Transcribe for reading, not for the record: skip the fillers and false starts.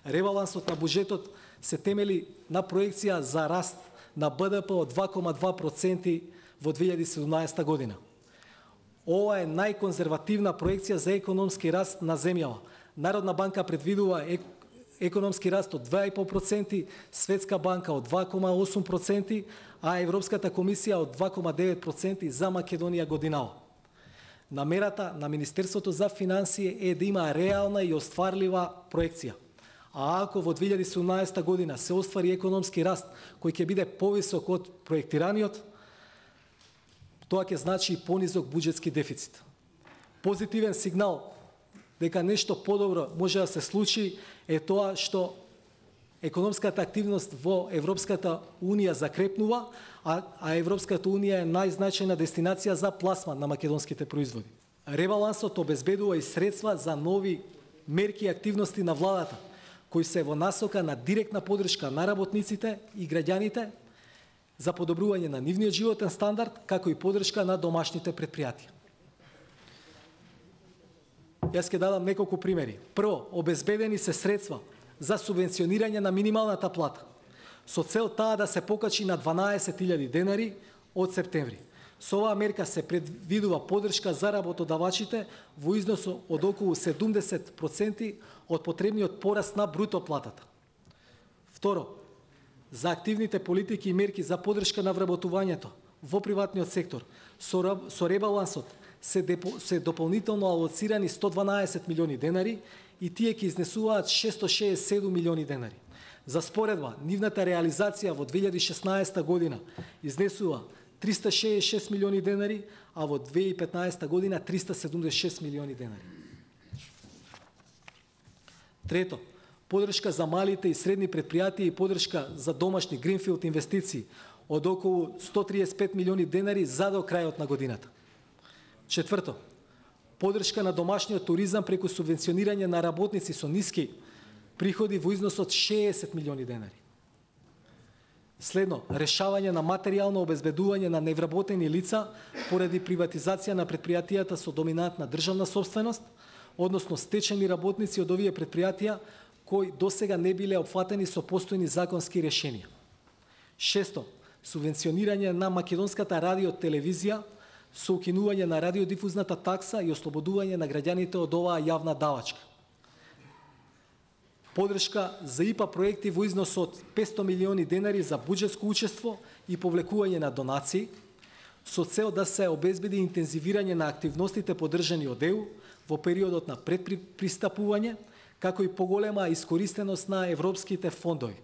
Ребалансот на буџетот се темели на проекција за раст на БДП од 2,2% во 2017 година. Ова е најконзервативна проекција за економски раст на земјава. Народна банка предвидува економски раст од 2,5%, Светска банка од 2,8%, а Европската комисија од 2,9% за Македонија годинава. Намерата на Министерството за финансии е да има реална и остварлива проекција. А ако во 2017 година се оствари економски раст кој ќе биде повисок од проектираниот, тоа ќе значи и понизок буџетски дефицит. Позитивен сигнал дека нешто подобро може да се случи е тоа што економската активност во Европската Унија закрепнува, а Европската Унија е најзначајна дестинација за пласман на македонските производи. Ребалансот обезбедува и средства за нови мерки и активности на владата, кои се во насока на директна подршка на работниците и граѓаните за подобрување на нивниот животен стандард, како и подршка на домашните предпријатија. Јас ќе дадам неколку примери. Прво, обезбедени се средства за субвенционирање на минималната плата, со цел таа да се покачи на 12.000 денари од септември. Со оваа мерка се предвидува подршка за работодавачите во износ од околу 70% од потребниот пораст на бруто платата. Второ, за активните политики и мерки за подршка на вработувањето во приватниот сектор, со ребалансот се дополнително алоцирани 112 милиони денари и тие ќе изнесуваат 667 милиони денари. За споредба, нивната реализација во 2016 година изнесува 366 милиони денари, а во 2015 година 376 милиони денари. Трето, подршка за малите и средни предпријатија и подршка за домашни гринфилд инвестиции од околу 135 милиони денари за до крајот на годината. Четврто, подршка на домашниот туризам преку субвенционирање на работници со ниски приходи во износ од 60 милиони денари. Следно, решавање на материјално обезбедување на невработени лица поради приватизација на предпријатијата со доминантна државна собственост, односно стечени работници од овие предпријатија кои досега не биле опфатени со постојни законски решенија. Шесто, субвенционирање на македонската радио-телевизија со укинување на радиодифузната такса и ослободување на граѓаните од оваа јавна давачка. Подршка за ИПА проекти во износ од 500 милиони денари за буџетско учество и повлекување на донации, со цел да се обезбеди интензивирање на активностите поддржани од ЕУ во периодот на предпристапување, како и поголема искористеност на европските фондови.